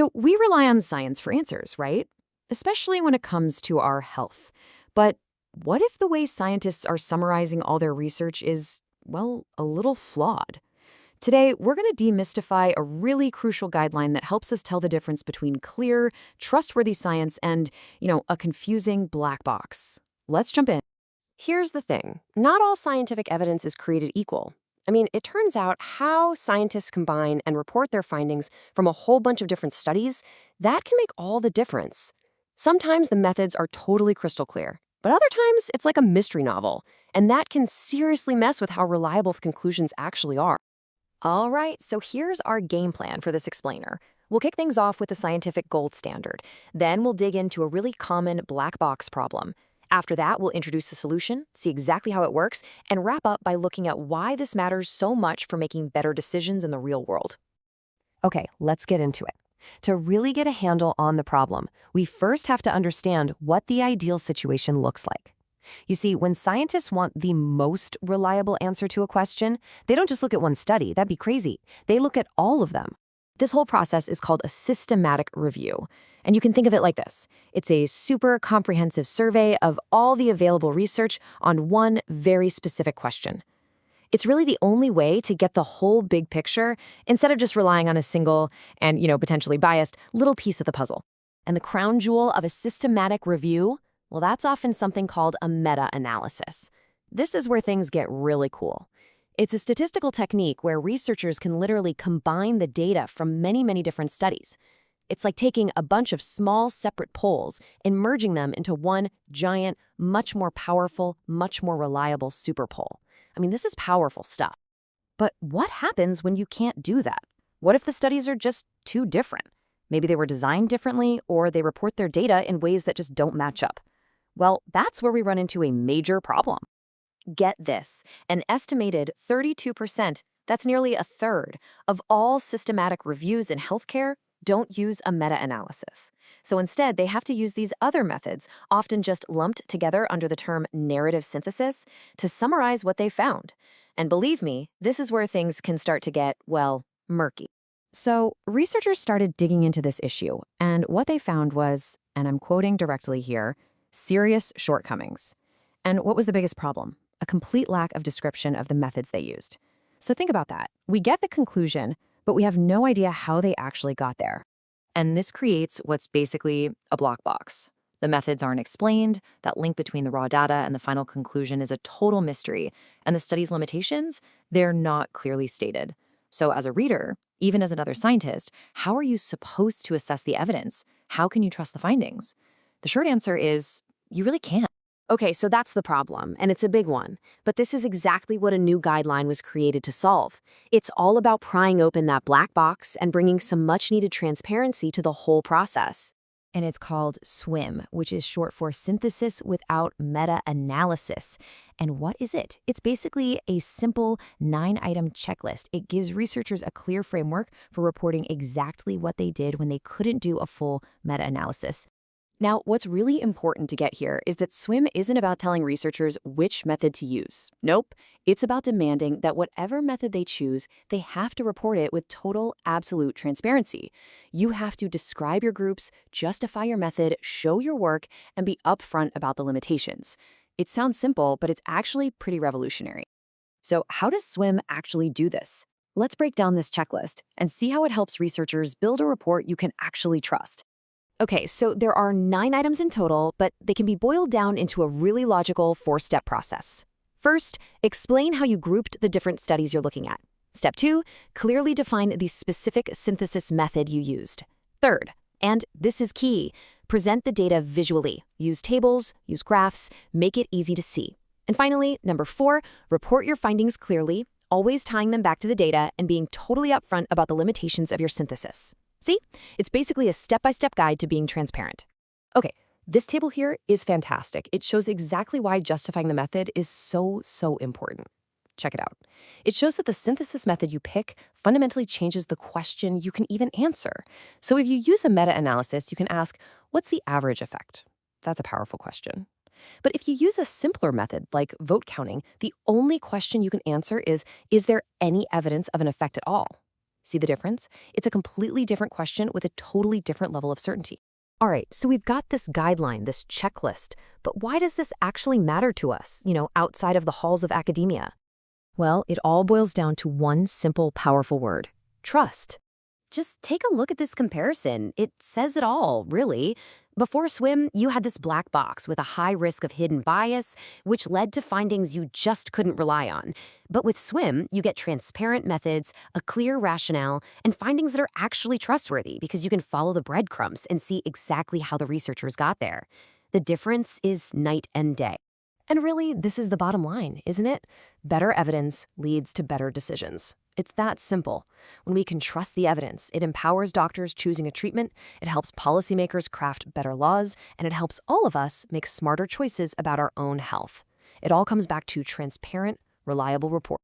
So we rely on science for answers, right? Especially when it comes to our health. But what if the way scientists are summarizing all their research is, well, a little flawed? Today, we're going to demystify a really crucial guideline that helps us tell the difference between clear, trustworthy science and, a confusing black box. Let's jump in. Here's the thing. Not all scientific evidence is created equal. It turns out how scientists combine and report their findings from a whole bunch of different studies, that can make all the difference. Sometimes the methods are totally crystal clear, but other times it's like a mystery novel, and that can seriously mess with how reliable the conclusions actually are. All right, so here's our game plan for this explainer. We'll kick things off with the scientific gold standard. Then we'll dig into a really common black box problem. After that, we'll introduce the solution, see exactly how it works, and wrap up by looking at why this matters so much for making better decisions in the real world. Okay, let's get into it. To really get a handle on the problem, we first have to understand what the ideal situation looks like. You see, when scientists want the most reliable answer to a question, they don't just look at one study. That'd be crazy. They look at all of them. This whole process is called a systematic review. And you can think of it like this. It's a super comprehensive survey of all the available research on one very specific question. It's really the only way to get the whole big picture instead of just relying on a single and, potentially biased little piece of the puzzle. And the crown jewel of a systematic review, well, that's often something called a meta-analysis. This is where things get really cool. It's a statistical technique where researchers can literally combine the data from many, many different studies. It's like taking a bunch of small, separate polls and merging them into one giant, much more powerful, much more reliable super poll. This is powerful stuff. But what happens when you can't do that? What if the studies are just too different? Maybe they were designed differently, or they report their data in ways that just don't match up. Well, that's where we run into a major problem. Get this, an estimated 32%, that's nearly a third, of all systematic reviews in healthcare don't use a meta-analysis. So instead, they have to use these other methods, often just lumped together under the term narrative synthesis, to summarize what they found. And believe me, this is where things can start to get, well, murky. So researchers started digging into this issue, and what they found was, and I'm quoting directly here, serious shortcomings. And what was the biggest problem? A complete lack of description of the methods they used. So think about that. We get the conclusion, but we have no idea how they actually got there. And this creates what's basically a black box. The methods aren't explained, that link between the raw data and the final conclusion is a total mystery, and the study's limitations, they're not clearly stated. So as a reader, even as another scientist, how are you supposed to assess the evidence? How can you trust the findings? The short answer is, you really can't. Okay, so that's the problem, and it's a big one. But this is exactly what a new guideline was created to solve. It's all about prying open that black box and bringing some much-needed transparency to the whole process. And it's called SWiM, which is short for Synthesis Without Meta-Analysis. And what is it? It's basically a simple 9-item checklist. It gives researchers a clear framework for reporting exactly what they did when they couldn't do a full meta-analysis. Now, what's really important to get here is that SWiM isn't about telling researchers which method to use. Nope. It's about demanding that whatever method they choose, they have to report it with total, absolute transparency. You have to describe your groups, justify your method, show your work, and be upfront about the limitations. It sounds simple, but it's actually pretty revolutionary. So how does SWiM actually do this? Let's break down this checklist and see how it helps researchers build a report you can actually trust. Okay, so there are 9 items in total, but they can be boiled down into a really logical 4-step process. First, explain how you grouped the different studies you're looking at. Step 2, clearly define the specific synthesis method you used. Third, and this is key, present the data visually. Use tables, use graphs, make it easy to see. And finally, number 4, report your findings clearly, always tying them back to the data and being totally upfront about the limitations of your synthesis. See? It's basically a step-by-step guide to being transparent. Okay, this table here is fantastic. It shows exactly why justifying the method is so important. Check it out. It shows that the synthesis method you pick fundamentally changes the question you can even answer. So if you use a meta-analysis, you can ask, what's the average effect? That's a powerful question. But if you use a simpler method, like vote counting, the only question you can answer is there any evidence of an effect at all? See the difference? It's a completely different question with a totally different level of certainty. All right, so we've got this guideline, this checklist, but why does this actually matter to us, outside of the halls of academia? Well, it all boils down to one simple, powerful word: trust. Just take a look at this comparison. It says it all, really. Before SWiM, you had this black box with a high risk of hidden bias, which led to findings you just couldn't rely on. But with SWiM, you get transparent methods, a clear rationale, and findings that are actually trustworthy because you can follow the breadcrumbs and see exactly how the researchers got there. The difference is night and day. And really, this is the bottom line, isn't it? Better evidence leads to better decisions. It's that simple. When we can trust the evidence, it empowers doctors choosing a treatment, it helps policymakers craft better laws, and it helps all of us make smarter choices about our own health. It all comes back to transparent, reliable report.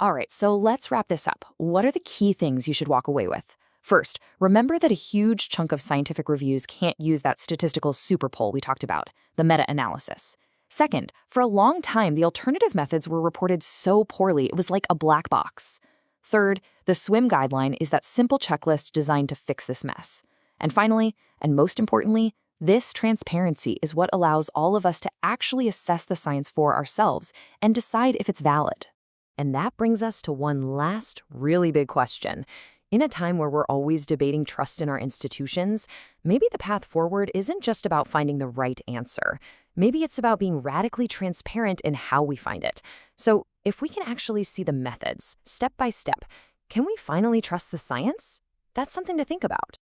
All right, so let's wrap this up. What are the key things you should walk away with? First, remember that a huge chunk of scientific reviews can't use that statistical super poll we talked about, the meta-analysis. Second, for a long time, the alternative methods were reported so poorly it was like a black box. Third, the SWiM guideline is that simple checklist designed to fix this mess. And finally, and most importantly, this transparency is what allows all of us to actually assess the science for ourselves and decide if it's valid. And that brings us to one last really big question. In a time where we're always debating trust in our institutions, maybe the path forward isn't just about finding the right answer. Maybe it's about being radically transparent in how we find it. So if we can actually see the methods, step by step, can we finally trust the science? That's something to think about.